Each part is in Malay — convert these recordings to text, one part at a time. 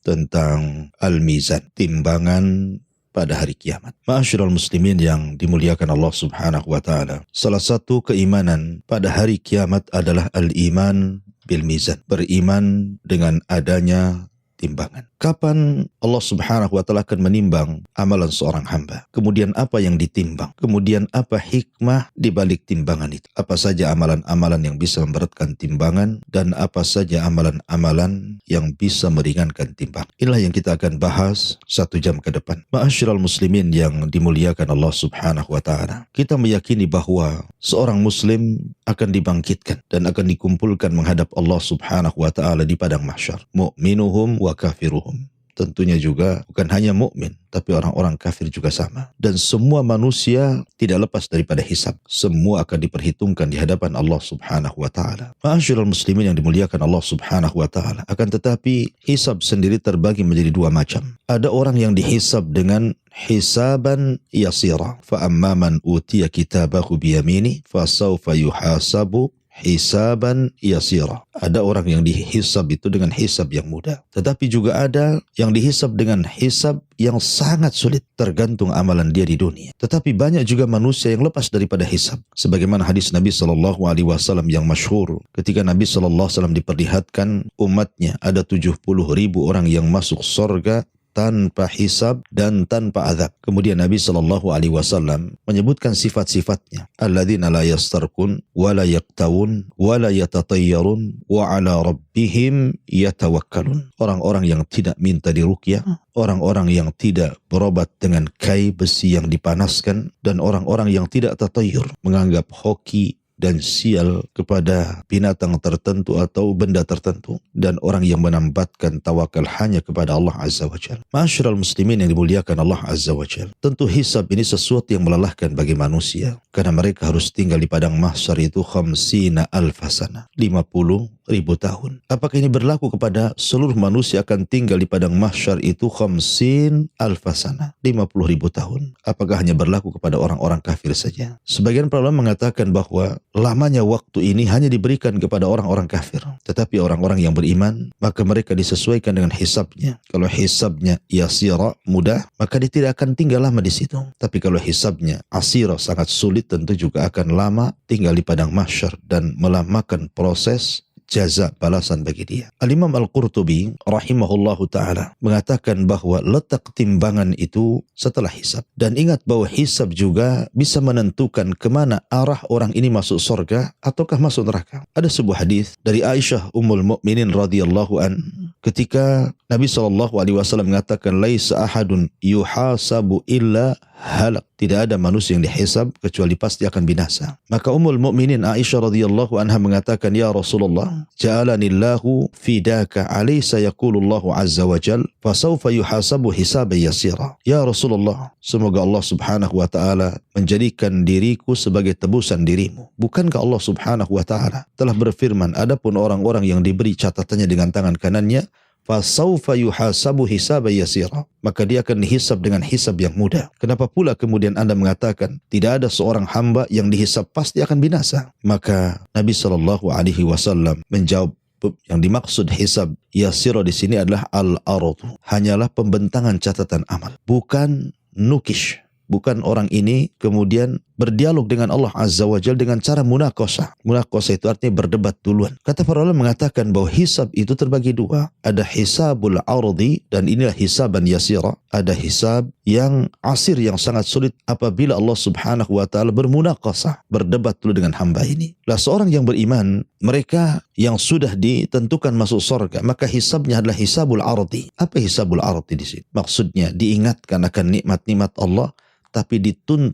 Tentang al-mizan, timbangan pada hari kiamat. Ma'asyiral muslimin yang dimuliakan Allah Subhanahu wa taala. Salah satu keimanan pada hari kiamat adalah al-iman bil mizan, beriman dengan adanya timbangan. Kapan Allah Subhanahu wa taala akan menimbang amalan seorang hamba? Kemudian apa yang ditimbang? Kemudian apa hikmah di balik timbangan itu? Apa saja amalan-amalan yang bisa memberatkan timbangan dan apa saja amalan-amalan yang bisa meringankan timbang? Inilah yang kita akan bahas 1 jam ke depan. Ma'asyiral muslimin yang dimuliakan Allah Subhanahu wa taala. Kita meyakini bahwa seorang muslim akan dibangkitkan dan akan dikumpulkan menghadap Allah Subhanahu wa taala di padang mahsyar. Mu'minuhum wa kafiruhum. Tentunya juga bukan hanya mukmin, tapi orang-orang kafir juga sama. Dan semua manusia tidak lepas daripada hisab. Semua akan diperhitungkan di hadapan Allah Subhanahu wa taala. Ma'asyiral muslimin yang dimuliakan Allah Subhanahu wa taala. Akan tetapi hisab sendiri terbagi menjadi 2 macam. Ada orang yang dihisab dengan hisaban yasira. Fa amma man utiya kitabahu biyamini fa sawfa yuhasabu hisaban yasira. Ada orang yang dihisab itu dengan hisab yang mudah. Tetapi juga ada yang dihisab dengan hisab yang sangat sulit, tergantung amalan dia di dunia. Tetapi banyak juga manusia yang lepas daripada hisab. Sebagaimana hadis Nabi SAW yang masyhur, ketika Nabi SAW diperlihatkan umatnya ada 70.000 orang yang masuk surga tanpa hisab dan tanpa azab. Kemudian Nabi SAW menyebutkan sifat-sifatnya. Alladzina la yastarkun wa la yaqtawun wa la yatatayyarun wa ala rabbihim yatawakkalun. Orang-orang yang tidak minta diruqyah, orang-orang yang tidak berobat dengan kai besi yang dipanaskan, dan orang-orang yang tidak tatayyur, menganggap hoki dan sial kepada binatang tertentu atau benda tertentu, dan orang yang menambatkan tawakal hanya kepada Allah Azza wa Jalla. Ma'asyiral muslimin yang dimuliakan Allah Azza wa Jalla. Tentu hisab ini sesuatu yang melelahkan bagi manusia, karena mereka harus tinggal di padang mahsyar itu 50 alfasana, 50.000 tahun. Apakah ini berlaku kepada seluruh manusia akan tinggal di padang mahsyar itu 50 alfasana, 50.000 tahun? Apakah hanya berlaku kepada orang-orang kafir saja? Sebagian para ulama mengatakan bahwa lamanya waktu ini hanya diberikan kepada orang-orang kafir. Tetapi orang-orang yang beriman, maka mereka disesuaikan dengan hisabnya. Kalau hisabnya yasira, mudah, maka dia tidak akan tinggal lama di situ. Tapi kalau hisabnya asira, sangat sulit, tentu juga akan lama tinggal di padang mahsyar dan melamakan proses jaza, balasan bagi dia. Al-Imam Al-Qurtubi rahimahullahu ta'ala mengatakan bahwa letak timbangan itu setelah hisab. Dan ingat bahwa hisab juga bisa menentukan kemana arah orang ini masuk surga ataukah masuk neraka. Ada sebuah hadis dari Aisyah Ummul Mukminin radhiyallahu an, ketika Nabi SAW mengatakan laisa ahadun yuhasabu illa halak. Tidak ada manusia yang dihisab kecuali pasti akan binasa. Maka Ummul Mukminin Aisyah radhiyallahu anha mengatakan, ya Rasulullah, ja'alanillahu fidaka alaysa yaqulullahu azza wa jal fasawfa yuhasabu hisaban yasira. Ya Rasulullah, semoga Allah Subhanahu wa taala menjadikan diriku sebagai tebusan dirimu. Bukankah Allah Subhanahu wa taala telah berfirman, adapun orang-orang yang diberi catatannya dengan tangan kanannya, fasawfa yuhasabu hisaban yasira, maka dia akan dihisab dengan hisab yang mudah. Kenapa pula kemudian Anda mengatakan tidak ada seorang hamba yang dihisab pasti akan binasa? Maka Nabi SAW menjawab, yang dimaksud hisab yasira di sini adalah al-ardu, hanyalah pembentangan catatan amal, bukan nukish. Bukan orang ini kemudian berdialog dengan Allah Azza wa Jalla dengan cara munaqashah. Munaqashah itu artinya berdebat duluan. Kata para ulama mengatakan bahwa hisab itu terbagi 2. Ada hisabul ardi, dan inilah hisaban yasira. Ada hisab yang asir, yang sangat sulit apabila Allah Subhanahu wa taala bermunaqashah, berdebat dulu dengan hamba ini. Lah seorang yang beriman, mereka yang sudah ditentukan masuk surga, maka hisabnya adalah hisabul ardi. Apa hisabul ardi di sini? Maksudnya diingatkan akan nikmat-nikmat Allah, tapi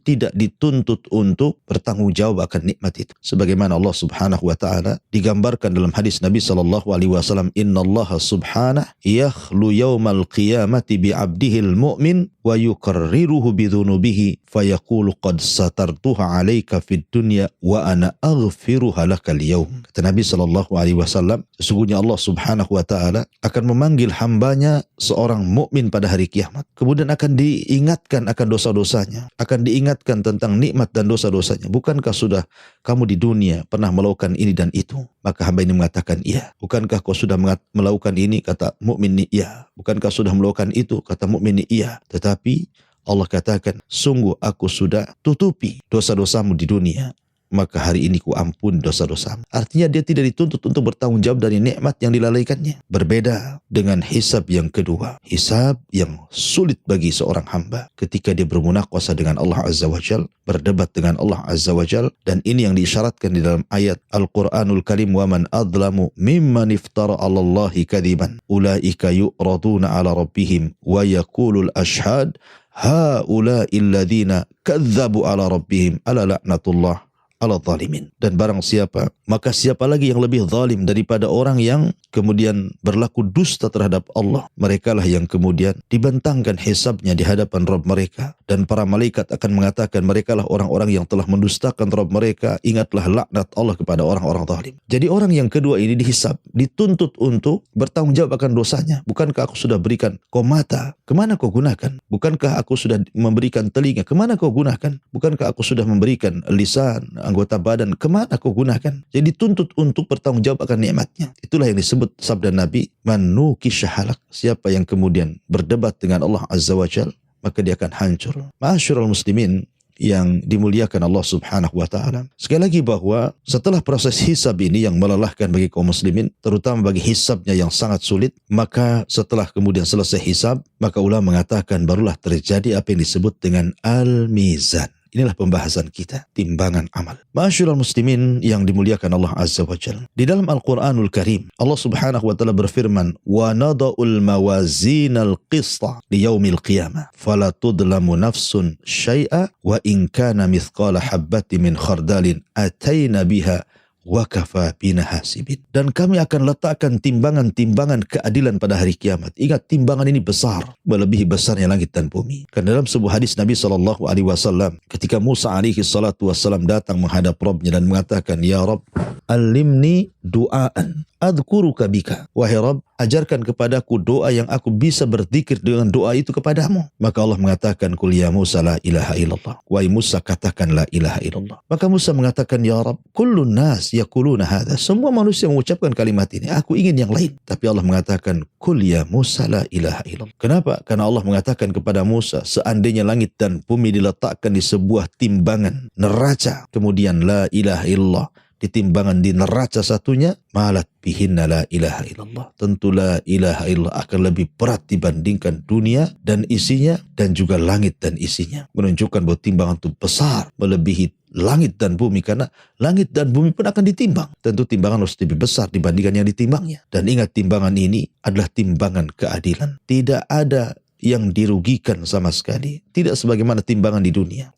tidak dituntut untuk bertanggung jawab akan nikmat itu. Sebagaimana Allah Subhanahu wa taala digambarkan dalam hadis Nabi sallallahu alaihi wasallam, "Innallaha subhanahu yakhlu yaumal qiyamati bi 'abdihil mu'min wa yukarriruhu bi dhunubihi fayaqulu qad satartuha 'alaika fid dunya wa ana aghfiruha lakal yaum." Kata Nabi sallallahu alaihi wasallam, sesungguhnya Allah Subhanahu wa taala akan memanggil hambanya seorang mukmin pada hari kiamat. Kemudian akan diingatkan akan dosa-dosanya, akan diingatkan tentang nikmat dan dosa-dosanya. Bukankah sudah kamu di dunia pernah melakukan ini dan itu? Maka hamba ini mengatakan, iya. Bukankah kau sudah melakukan ini? Kata mukmin ini, iya. Bukankah sudah melakukan itu? Kata mukmin ini, iya. Tetapi Allah katakan, sungguh aku sudah tutupi dosa-dosamu di dunia, maka hari ini ku ampun dosa-dosamu. Artinya dia tidak dituntut untuk bertanggung jawab dari nikmat yang dilalaikannya. Berbeda dengan hisab yang kedua. Hisab yang sulit bagi seorang hamba ketika dia bermunaqashah dengan Allah Azza wa Jal, berdebat dengan Allah Azza wa Jal. Dan ini yang diisyaratkan di dalam ayat Al-Quranul Karim, وَمَنْ أَظْلَمُ مِمَّنِ افْتَرَى عَلَى اللَّهِ كَذِبًا أُولَئِكَ يُعْرَضُونَ عَلَى رَبِّهِمْ وَيَقُولُ الْأَشْهَادُ هَؤُلَاءِ الَّذِينَ كَذَّبُوا عَلى رَبِّهِمْ أَلَا لَعْنَةُ اللَّهِ ala zalimin. Dan barang siapa, maka siapa lagi yang lebih zalim daripada orang yang kemudian berlaku dusta terhadap Allah. Mereka lah yang kemudian dibentangkan hisabnya di hadapan Rabb mereka. Dan para malaikat akan mengatakan mereka lah orang-orang yang telah mendustakan Rabb mereka. Ingatlah laknat Allah kepada orang-orang zalim. Jadi orang yang kedua ini dihisab, dituntut untuk bertanggung jawab akan dosanya. Bukankah aku sudah berikan kau mata? Kemana kau gunakan? Bukankah aku sudah memberikan telinga? Kemana kau gunakan? Bukankah aku sudah memberikan lisan, anggota badan? Kemana kau gunakan? Jadi dituntut untuk bertanggung jawab akan nikmatnya. Itulah yang disebut sabda Nabi, man nukisha halak. Siapa yang kemudian berdebat dengan Allah Azza wa Jal, maka dia akan hancur. Ma'asyiral muslimin yang dimuliakan Allah Subhanahu wa taala. Sekali lagi bahwa setelah proses hisab ini yang melelahkan bagi kaum muslimin, terutama bagi hisabnya yang sangat sulit, maka setelah kemudian selesai hisab, maka ulama mengatakan barulah terjadi apa yang disebut dengan al-mizan. Inilah pembahasan kita, timbangan amal. Ma'asyiral muslimin yang dimuliakan Allah Azza wa Jalla. Di dalam Al-Quranul Karim, Allah Subhanahu wa taala berfirman, "Wa nada'ul mawazinal qista li yaumil qiyamah, fala tudlamu nafsun syai'a wa in kana mithqala habbatin min khardalin ataina biha wa kafa bina hasibin." Dan kami akan letakkan timbangan-timbangan keadilan pada hari kiamat. Ingat, timbangan ini besar, melebihi besarnya langit dan bumi. Karena dalam sebuah hadis Nabi SAW, ketika Musa SAW datang menghadap Rabbnya dan mengatakan, "Ya Rabb, alimni du'aan adhkuruka bika." Wahai Rabb, ajarkan kepadaku doa yang aku bisa berzikir dengan doa itu kepadamu. Maka Allah mengatakan, "Qul ya Musa la ilaha illallah." Wahai Musa, katakan la ilaha illallah. Maka Musa mengatakan, "Ya Rabb, kullun nas yaquluna hadha." Semua manusia mengucapkan kalimat ini, aku ingin yang lain. Tapi Allah mengatakan, "Qul ya Musa la ilaha illallah." Kenapa? Karena Allah mengatakan kepada Musa, seandainya langit dan bumi diletakkan di sebuah timbangan neraca, kemudian la ilaha illallah di timbangan di neraca satunya, malat bihinna la ilaha illallah. Tentu la ilaha illallah akan lebih berat dibandingkan dunia dan isinya, dan juga langit dan isinya. Menunjukkan bahwa timbangan itu besar, melebihi langit dan bumi, karena langit dan bumi pun akan ditimbang. Tentu timbangan harus lebih besar dibandingkan yang ditimbangnya. Dan ingat, timbangan ini adalah timbangan keadilan. Tidak ada yang dirugikan sama sekali. Tidak sebagaimana timbangan di dunia.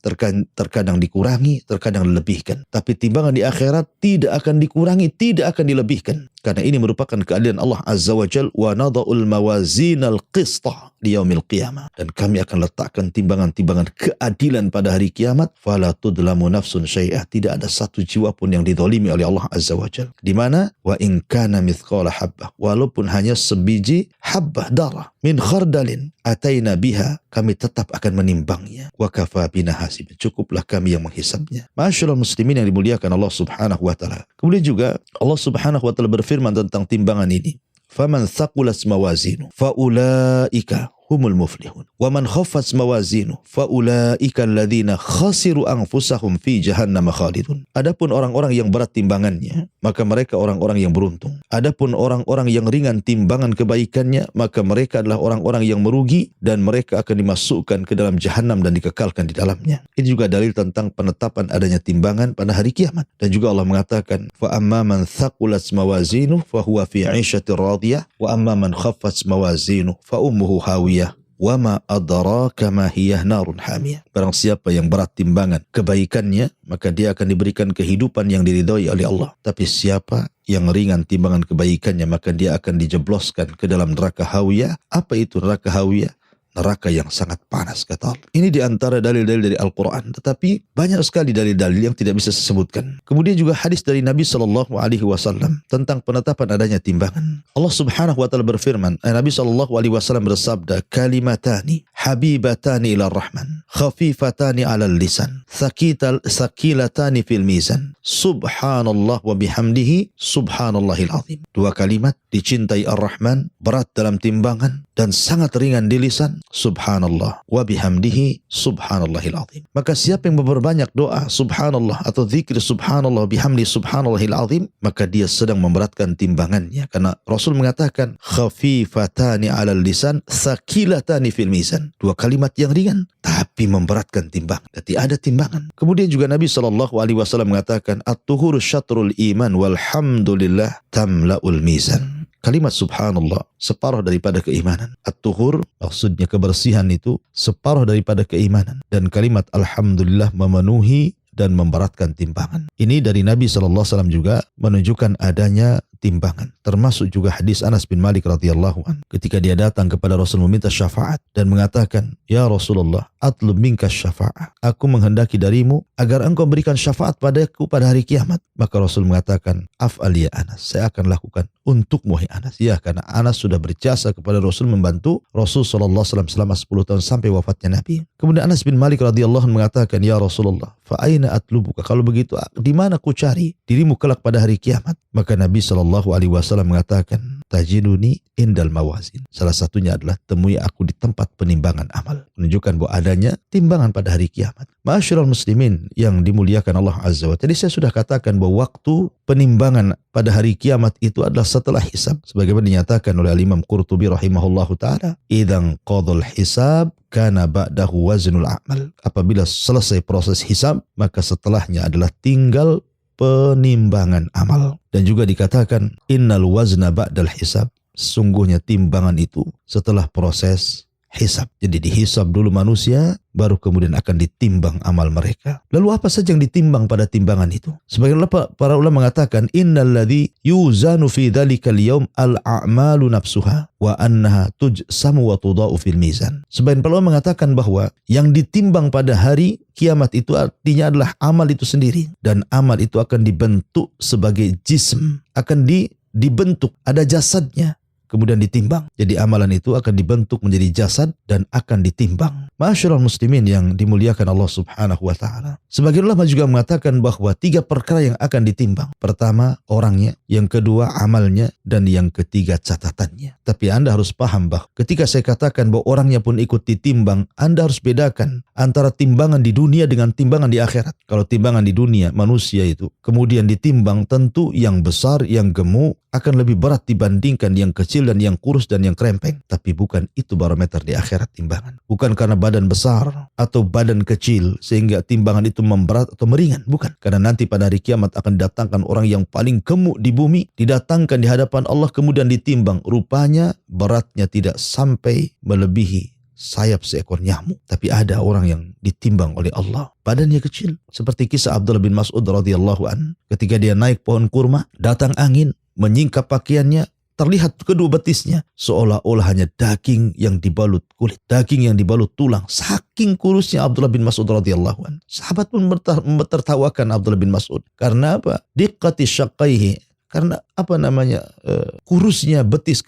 Terkadang dikurangi, terkadang dilebihkan. Tapi timbangan di akhirat tidak akan dikurangi, tidak akan dilebihkan. Karena ini merupakan keadilan Allah Azza wa Jal. Wa nada'ul mawazinal qista di yaumil qiyamah. Dan kami akan letakkan timbangan-timbangan keadilan pada hari kiamat. Fala tudlamu nafsun syai'ah. Tidak ada satu jiwa pun yang dizalimi oleh Allah Azza wa Jal. Di mana? Wa in kana mithqala habbah. Walaupun hanya sebiji habbah darah min khardalin ataina biha, kami tetap akan menimbangnya. Wa kafa bina hasib. Cukuplah kami yang menghisabnya. Ma'asyiral muslimin yang dimuliakan Allah Subhanahu wa taala. Kemudian juga Allah Subhanahu wa taala berfirman tentang timbangan ini. Faman thaqulat mawazinu faulaika humul muflihun. Wa man khaffat mawazinu faulaika alladzina khasiru anfusahum fi jahannam khalidun. Adapun orang-orang yang berat timbangannya, maka mereka orang-orang yang beruntung. Adapun orang-orang yang ringan timbangan kebaikannya, maka mereka adalah orang-orang yang merugi dan mereka akan dimasukkan ke dalam jahannam dan dikekalkan di dalamnya. Ini juga dalil tentang penetapan adanya timbangan pada hari kiamat. Dan juga Allah mengatakan, fa amma man thaqulat mawazinu fa huwa fi 'ishatir radiyah wa amma man khaffat mawazinu fa ummuhu hawiyah Wa ma adraka ma hiya narun hamiyah. Barang siapa yang berat timbangan kebaikannya, maka dia akan diberikan kehidupan yang diridhoi oleh Allah. Tapi siapa yang ringan timbangan kebaikannya, maka dia akan dijebloskan ke dalam neraka hawiyah. Apa itu neraka hawiyah? Neraka yang sangat panas, kata Allah. Ini diantara dalil-dalil dari Al-Quran. Tetapi banyak sekali dalil-dalil yang tidak bisa disebutkan. Kemudian juga hadis dari Nabi SAW tentang penetapan adanya timbangan. Allah Subhanahu wa Ta'ala berfirman, Nabi SAW bersabda, kalimatani habibatani ila rahman, khafifatani ala lisan, sakilatani fil mizan, subhanallah wa bihamdihi, subhanallahil azim. Dua kalimat dicintai Ar-Rahman, berat dalam timbangan, dan sangat ringan di lisan, subhanallah wa bihamdihi, subhanallahil azim. Maka siapa yang memperbanyak doa subhanallah atau zikir subhanallah bihamdi subhanallahil azim, maka dia sedang memberatkan timbangannya. Karena Rasul mengatakan khafifatani alal lisan, sakilatani fil mizan. Dua kalimat yang ringan tapi memberatkan timbang. Jadi ada timbangan. Kemudian juga Nabi SAW mengatakan at-tuhuru syatrul iman walhamdulillah tamla'ul mizan. Kalimat subhanallah separuh daripada keimanan. At-tuhur maksudnya kebersihan itu separuh daripada keimanan. Dan kalimat alhamdulillah memenuhi dan memberatkan timbangan. Ini dari Nabi SAW juga menunjukkan adanya timbangan. Termasuk juga hadis Anas bin Malik radhiyallahu anhu ketika dia datang kepada Rasul meminta syafaat dan mengatakan, ya Rasulullah, atlub minka syafa'ah. Aku menghendaki darimu agar engkau berikan syafaat padaku pada hari kiamat. Maka Rasul mengatakan, af'al ya Anas, saya akan lakukan untukmu hai Anas. Ya, karena Anas sudah berjasa kepada Rasul, membantu Rasul SAW selama 10 tahun sampai wafatnya Nabi. Kemudian Anas bin Malik radhiyallahu anhu mengatakan, ya Rasulullah, fa aina atlubuka? Kalau begitu, di mana ku cari dirimu kelak pada hari kiamat? Maka Nabi SAW mengatakan, tajiduni indal mawazin. Salah satunya adalah temui aku di tempat penimbangan amal. Menunjukkan bahwa adanya timbangan pada hari kiamat. Ma'asyiral muslimin yang dimuliakan Allah Azza wa Jalla. Tadi saya sudah katakan bahwa waktu penimbangan pada hari kiamat itu adalah setelah hisab. Sebagaimana dinyatakan oleh Imam Qurtubi rahimahullahu ta'ala, idzan qadal hisab kana ba'dahu waznul amal. Apabila selesai proses hisab, maka setelahnya adalah tinggal penimbangan amal. Dan juga dikatakan innal wazna ba'dal hisab, sungguhnya timbangan itu setelah proses hisab. Jadi dihisab dulu manusia, baru kemudian akan ditimbang amal mereka. Lalu apa saja yang ditimbang pada timbangan itu? Sebagian para ulama mengatakan innal ladzi yuzanu fi dzalikal yaum al-a'malu nafsuha wa annaha tujsamu wa tudau fil mizan. Sebagian para ulama mengatakan bahwa yang ditimbang pada hari kiamat itu artinya adalah amal itu sendiri, dan amal itu akan dibentuk sebagai jism, akan dibentuk, ada jasadnya, kemudian ditimbang. Jadi amalan itu akan dibentuk menjadi jasad dan akan ditimbang. Ma'asyiral muslimin yang dimuliakan Allah Subhanahu wa Ta'ala. Sebagian ulama juga mengatakan bahwa 3 perkara yang akan ditimbang. Pertama, orangnya, yang kedua amalnya, dan yang ketiga catatannya. Tapi Anda harus paham bahwa ketika saya katakan bahwa orangnya pun ikut ditimbang, Anda harus bedakan antara timbangan di dunia dengan timbangan di akhirat. Kalau timbangan di dunia manusia itu kemudian ditimbang, tentu yang besar, yang gemuk akan lebih berat dibandingkan yang kecil dan yang kurus dan yang krempeng. Tapi bukan itu barometer di akhirat timbangan. Bukan karena badan besar atau badan kecil sehingga timbangan itu memberat atau meringan. Bukan. Karena nanti pada hari kiamat akan didatangkan orang yang paling gemuk di bumi, didatangkan di hadapan Allah, kemudian ditimbang. Rupanya beratnya tidak sampai melebihi sayap seekor nyamuk. Tapi ada orang yang ditimbang oleh Allah, badannya kecil. Seperti kisah Abdullah bin Mas'ud radhiyallahu an, ketika dia naik pohon kurma, datang angin menyingkap pakaiannya, terlihat kedua betisnya seolah-olah hanya daging yang dibalut kulit, daging yang dibalut tulang. Saking kurusnya Abdullah bin Mas'ud radhiyallahu an. Sahabat pun mentertawakan Abdullah bin Mas'ud. Karena apa? Diqqati syaqqaihi. Karena kurusnya betis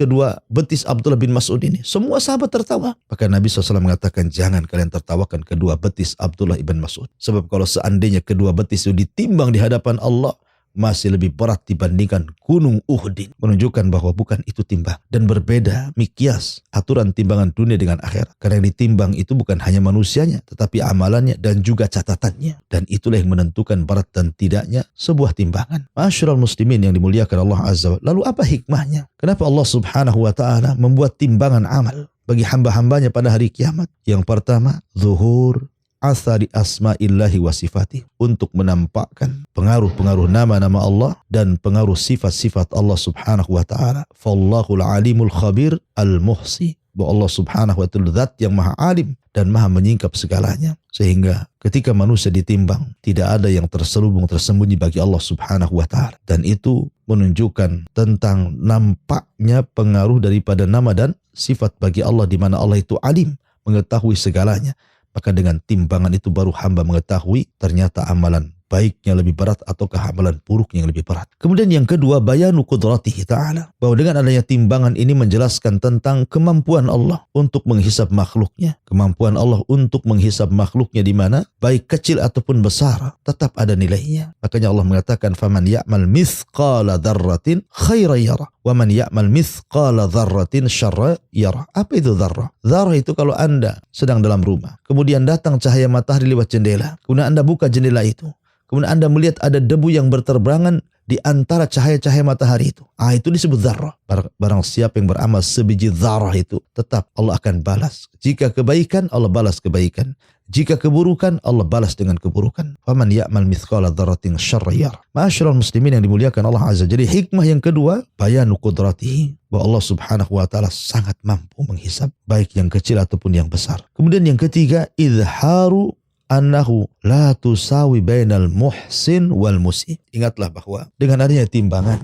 Abdullah bin Mas'ud ini. Semua sahabat tertawa. Maka Nabi SAW mengatakan, jangan kalian tertawakan kedua betis Abdullah ibn Mas'ud. Sebab kalau seandainya kedua betis itu ditimbang di hadapan Allah, masih lebih berat dibandingkan gunung Uhud. Menunjukkan bahwa bukan itu timbang. Dan berbeda mikyas aturan timbangan dunia dengan akhirat. Karena yang ditimbang itu bukan hanya manusianya, tetapi amalannya dan juga catatannya. Dan itulah yang menentukan berat dan tidaknya sebuah timbangan. Ma'asyiral muslimin yang dimuliakan Allah Azza wa Jalla. Lalu apa hikmahnya? Kenapa Allah Subhanahu wa Ta'ala membuat timbangan amal bagi hamba-hambanya pada hari kiamat? Yang pertama, zuhur athari asma'illahi wa sifatih, untuk menampakkan pengaruh-pengaruh nama-nama Allah dan pengaruh sifat-sifat Allah Subhanahu wa Ta'ala. Fallahul alimul khabir al-muhsi bahwa Allah subhanahu wa ta'ala zat yang maha alim dan maha menyingkap segalanya. Sehingga ketika manusia ditimbang, tidak ada yang terselubung tersembunyi bagi Allah subhanahu wa ta'ala. Dan itu menunjukkan tentang nampaknya pengaruh daripada nama dan sifat bagi Allah, di mana Allah itu alim, mengetahui segalanya. Maka dengan timbangan itu baru hamba mengetahui ternyata amalan baiknya lebih berat ataukah amalan buruknya yang lebih berat. Kemudian yang kedua, bayanu qudratihi ta'ala. Bahwa dengan adanya timbangan ini menjelaskan tentang kemampuan Allah untuk menghisab makhluknya. Kemampuan Allah untuk menghisab makhluknya, di mana baik kecil ataupun besar tetap ada nilainya. Makanya Allah mengatakan, faman ya'mal mithqala dzarratin khairan yara wa man ya'mal mithqala dzarratin syarran yara. Apa itu dzarrah? Dzarrah itu kalau Anda sedang dalam rumah, kemudian datang cahaya matahari lewat jendela, kemudian Anda buka jendela itu, kemudian Anda melihat ada debu yang berterbangan di antara cahaya-cahaya matahari itu. Itu disebut dzarrah. Barang siapa yang beramal sebiji dzarrah itu, tetap Allah akan balas. Jika kebaikan, Allah balas kebaikan. Jika keburukan, Allah balas dengan keburukan. Faman ya'mal mithqala dzarratin syarran yara. Ma'asyiral muslimin yang dimuliakan Allah Azza. Jadi hikmah yang kedua, bayanu qudratihi, bahwa Allah subhanahu wa ta'ala sangat mampu menghisab baik yang kecil ataupun yang besar. Kemudian yang ketiga, izharu annahu la tusawi bainal muhsin wal musyi. Ingatlah bahwa dengan adanya timbangan,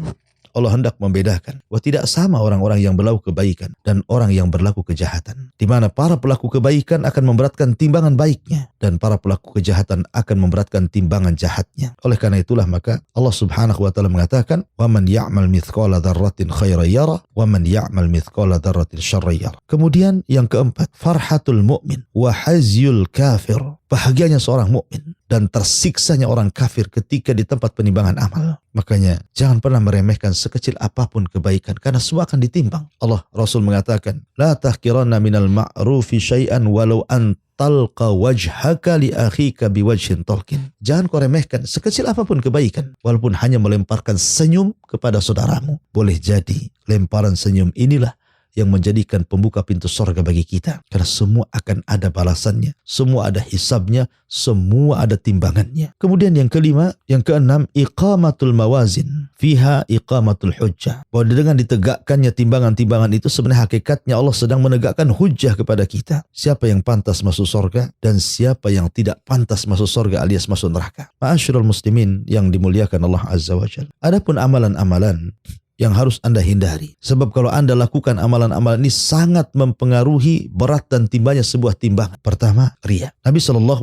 Allah hendak membedakan bahwa tidak sama orang-orang yang berlaku kebaikan dan orang yang berlaku kejahatan. Di mana para pelaku kebaikan akan memberatkan timbangan baiknya dan para pelaku kejahatan akan memberatkan timbangan jahatnya. Oleh karena itulah maka Allah subhanahu wa ta'ala mengatakan, wa man ya'mal mithqala dzarratin khairan yara wa man ya'mal mithqala dzarratin syarran yara. Kemudian yang keempat, farhatul mu'min wa hazyul kafir. Bahagianya seorang mukmin dan tersiksanya orang kafir ketika di tempat penimbangan amal. Makanya jangan pernah meremehkan sekecil apapun kebaikan, karena semua akan ditimbang. Rasul mengatakan, la tahqiranna minal ma'rufi syai'an walau an talqa wajhaka li akhika biwajhin talqin. Jangan kau remehkan sekecil apapun kebaikan, walaupun hanya melemparkan senyum kepada saudaramu. Boleh jadi lemparan senyum inilah yang menjadikan pembuka pintu surga bagi kita. Karena semua akan ada balasannya, semua ada hisabnya, semua ada timbangannya. Kemudian yang kelima, yang keenam, iqamatul mawazin fiha iqamatul hujjah. Bahwa dengan ditegakkannya timbangan-timbangan itu, sebenarnya hakikatnya Allah sedang menegakkan hujjah kepada kita. Siapa yang pantas masuk surga dan siapa yang tidak pantas masuk surga alias masuk neraka. Ma'asyiral muslimin yang dimuliakan Allah Azza wa Jalla. Adapun amalan-amalan yang harus Anda hindari. Sebab kalau Anda lakukan amalan-amalan ini sangat mempengaruhi berat dan timbanya sebuah timbangan. Pertama, riya. Nabi SAW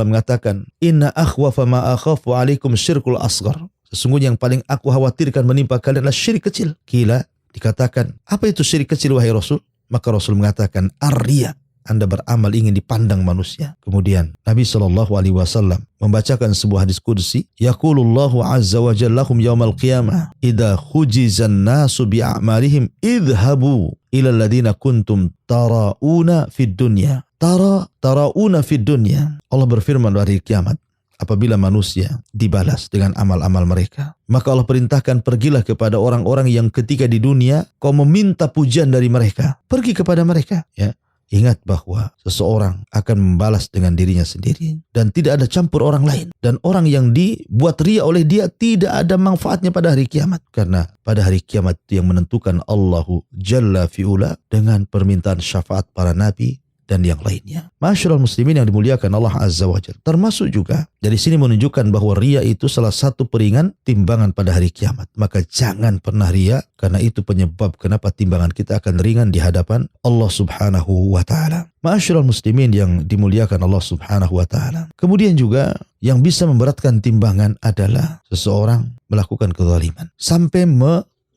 mengatakan, inna akhwafa ma akhafu alaikum syirkul asghar. Sesungguhnya yang paling aku khawatirkan menimpa kalian adalah syirik kecil. Kila, dikatakan, apa itu syirik kecil wahai Rasul? Maka Rasul mengatakan, ar-riya. Anda beramal ingin dipandang manusia. Kemudian Nabi SAW membacakan sebuah hadis qudsi, yaqulullahu azza wa jalla lahum yaumal qiyamah idza khujizan nasu bi'amalihim idhabu ila alladhina kuntum tarauna fid dunya. Tarauna fid dunya. Allah berfirman pada hari kiamat, apabila manusia dibalas dengan amal-amal mereka, maka Allah perintahkan, pergilah kepada orang-orang yang ketika di dunia kau meminta pujian dari mereka. Pergi kepada mereka, ya. Ingat bahwa seseorang akan membalas dengan dirinya sendiri dan tidak ada campur orang lain. Dan orang yang dibuat riya oleh dia tidak ada manfaatnya pada hari kiamat. Karena pada hari kiamat itu yang menentukan Allahu Jalla fi'ula dengan permintaan syafaat para nabi dan yang lainnya. Ma'asyiral muslimin yang dimuliakan Allah Azza wa Jalla. Termasuk juga dari sini menunjukkan bahwa riya itu salah satu peringan timbangan pada hari kiamat. Maka jangan pernah riya, karena itu penyebab kenapa timbangan kita akan ringan di hadapan Allah Subhanahu wa ta'ala. Ma'asyiral muslimin yang dimuliakan Allah Subhanahu wa ta'ala. Kemudian juga yang bisa memberatkan timbangan adalah seseorang melakukan kezaliman sampai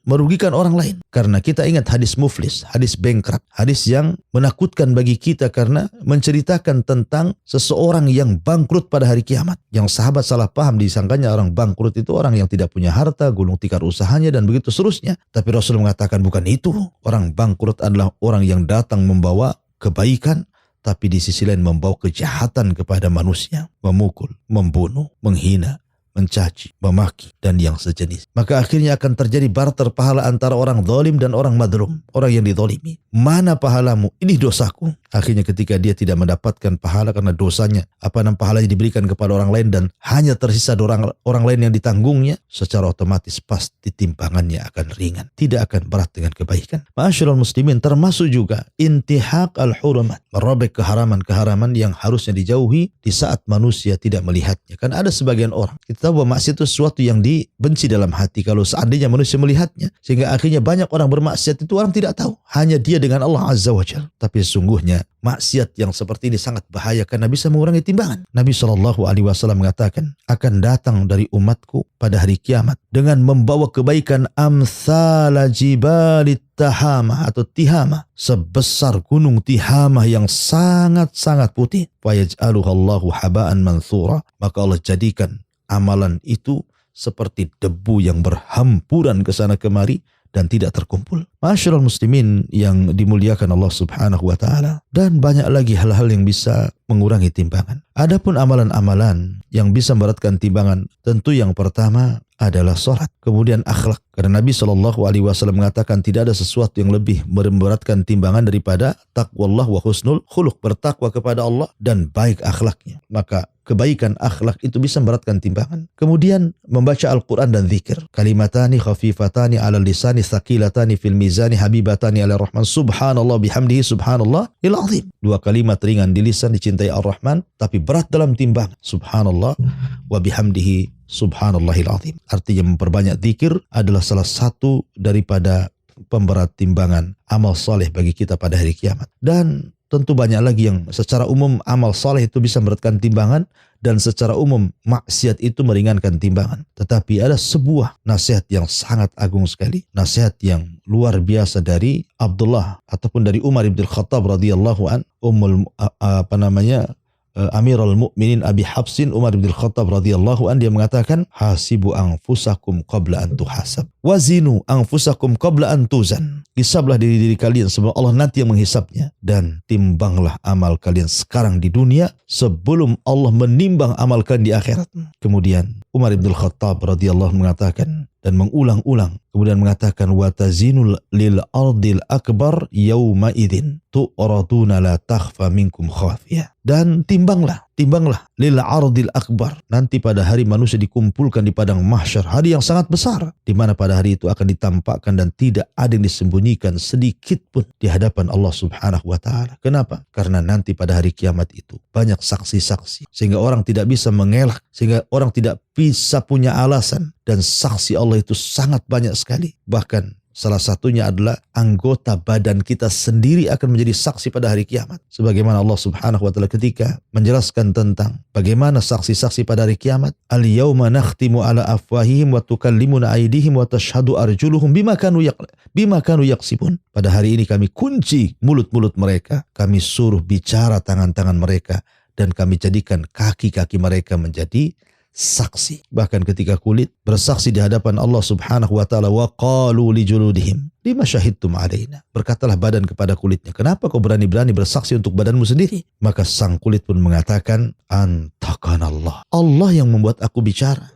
merugikan orang lain. Karena kita ingat hadis muflis, hadis bankrupt, hadis yang menakutkan bagi kita karena menceritakan tentang seseorang yang bangkrut pada hari kiamat. Yang sahabat salah paham, disangkanya orang bangkrut itu orang yang tidak punya harta, gulung tikar usahanya dan begitu seterusnya. Tapi Rasul mengatakan bukan itu. Orang bangkrut adalah orang yang datang membawa kebaikan, tapi di sisi lain membawa kejahatan kepada manusia. Memukul, membunuh, menghina, mencaci, memaki, dan yang sejenis. Maka akhirnya akan terjadi barter pahala antara orang zalim dan orang madlum, orang yang dizalimi. Mana pahalamu? Ini dosaku. Akhirnya ketika dia tidak mendapatkan pahala karena dosanya, pahalanya diberikan kepada orang lain dan hanya tersisa orang lain yang ditanggungnya, secara otomatis pasti timbangannya akan ringan, tidak akan berat dengan kebaikan. Ma'asyiral muslimin, termasuk juga intihak al-hurumat, merobek keharaman-keharaman yang harusnya dijauhi di saat manusia tidak melihatnya. Kan ada sebagian orang, kita tahu bahwa maksiat itu sesuatu yang dibenci dalam hati kalau seandainya manusia melihatnya, sehingga akhirnya banyak orang bermaksiat itu orang tidak tahu, hanya dia dengan Allah Azza wa Jalla. Tapi sesungguhnya maksiat yang seperti ini sangat bahaya karena bisa mengurangi timbangan. Nabi SAW mengatakan, akan datang dari umatku pada hari kiamat dengan membawa kebaikan amsala jibalit tahama atau tihama, sebesar gunung Tihama yang sangat-sangat putih. Fayaj'aluhallahu haba'an mansura, maka Allah jadikan amalan itu seperti debu yang berhampuran ke sana kemari dan tidak terkumpul. Ma'asyiral muslimin yang dimuliakan Allah Subhanahu wa taala, dan banyak lagi hal-hal yang bisa mengurangi timbangan. Adapun amalan-amalan yang bisa memberatkan timbangan, tentu yang pertama adalah salat, kemudian akhlak. Karena Nabi SAW mengatakan tidak ada sesuatu yang lebih memberatkan timbangan daripada taqwallah wa husnul khuluq, bertakwa kepada Allah dan baik akhlaknya. Maka kebaikan akhlak itu bisa memberatkan timbangan. Kemudian membaca Al-Quran dan zikir. Kalimatani khafifatani ala lisani thaqilatani fil mizani habibatani ala rahman subhanallah bihamdihi subhanallah il azim. Dua kalimat ringan di lisan dicintai Ar-Rahman tapi berat dalam timbangan. Subhanallah wa bihamdihi subhanallahil azim. Artinya memperbanyak zikir adalah salah satu daripada pemberat timbangan amal saleh bagi kita pada hari kiamat. Dan tentu banyak lagi yang secara umum amal saleh itu bisa memberatkan timbangan dan secara umum maksiat itu meringankan timbangan. Tetapi ada sebuah nasihat yang sangat agung sekali, nasihat yang luar biasa dari Abdullah ataupun dari Umar bin Khattab radhiyallahu an, Amirul Mukminin Abi Hafsin Umar bin Khattab radhiyallahu an, dia mengatakan, hasibu anfusakum qabla an tuhasab wazinu anfusakum qabla an tuzan. Hisablah diri kalian sebelum Allah nanti yang menghisapnya, dan timbanglah amal kalian sekarang di dunia sebelum Allah menimbang amal kalian di akhirat. Kemudian Umar bin Khattab radhiyallahu mengatakan dan mengulang-ulang, kemudian mengatakan, wa tazinul lil ardil akbar yauma idzin tu'raduna la takhfa minkum khafiyah. Dan timbanglah lil ardil akbar, nanti pada hari manusia dikumpulkan di padang mahsyar, hari yang sangat besar, di mana pada hari itu akan ditampakkan dan tidak ada yang disembunyikan sedikit pun di hadapan Allah Subhanahu wa taala. Kenapa? Karena nanti pada hari kiamat itu banyak saksi-saksi, sehingga orang tidak bisa mengelak, sehingga orang tidak bisa punya alasan, dan saksi Allah itu sangat banyak sekali. Bahkan salah satunya adalah anggota badan kita sendiri akan menjadi saksi pada hari kiamat. Sebagaimana Allah Subhanahu wa taala ketika menjelaskan tentang bagaimana saksi-saksi pada hari kiamat, al-yauma nakhtimu ala afwahihim wa tukallimuna aydihim wa tashhadu arjuluhum bima kanu yaksibun. Pada hari ini kami kunci mulut-mulut mereka, kami suruh bicara tangan-tangan mereka, dan kami jadikan kaki-kaki mereka menjadi saksi. Bahkan ketika kulit bersaksi di hadapan Allah Subhanahu wa taala, wa qalu li juludihim lima syahidtum alaina. Berkatalah badan kepada kulitnya, kenapa kau berani-berani bersaksi untuk badanmu sendiri? Maka sang kulit pun mengatakan, antakanallah, Allah yang membuat aku bicara.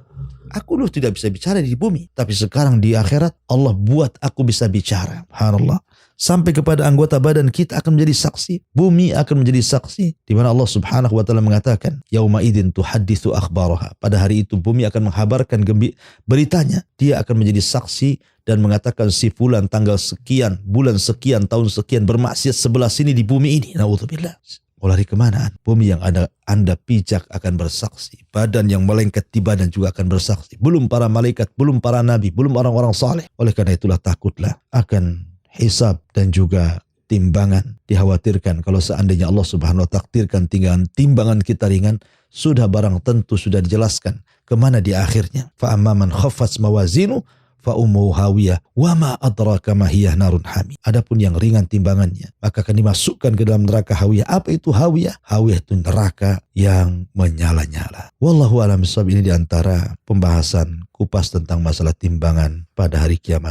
Aku dulu tidak bisa bicara di bumi, tapi sekarang di akhirat Allah buat aku bisa bicara. Subhanallah. Sampai kepada anggota badan kita akan menjadi saksi. Bumi akan menjadi saksi. Di mana Allah Subhanahu wa taala mengatakan, yauma idzin tuhadditsu akhbaraha. Pada hari itu bumi akan menghabarkan beritanya. Dia akan menjadi saksi dan mengatakan si fulan tanggal sekian, bulan sekian, tahun sekian bermaksiat sebelah sini di bumi ini. Naudzubillah. Mau lari kemana? Bumi yang Anda pijak akan bersaksi. Badan yang melengket di badan juga akan bersaksi. Belum para malaikat, belum para nabi, belum orang-orang saleh. Oleh karena itulah takutlah akan hisab dan juga timbangan. Dikhawatirkan kalau seandainya Allah Subhanahu wa takdirkan timbangan kita ringan, sudah barang tentu sudah dijelaskan kemana di akhirnya. Fa amman khaffat mawazinu fa ummuhu hawiyah wa ma adraka ma hiya narun hamid. Adapun yang ringan timbangannya, maka akan dimasukkan ke dalam neraka hawiyah. Apa itu hawiyah? Hawiyah itu neraka yang menyala-nyala. Wallahu a'lam bishawab. Ini diantara pembahasan kupas tentang masalah timbangan pada hari kiamat.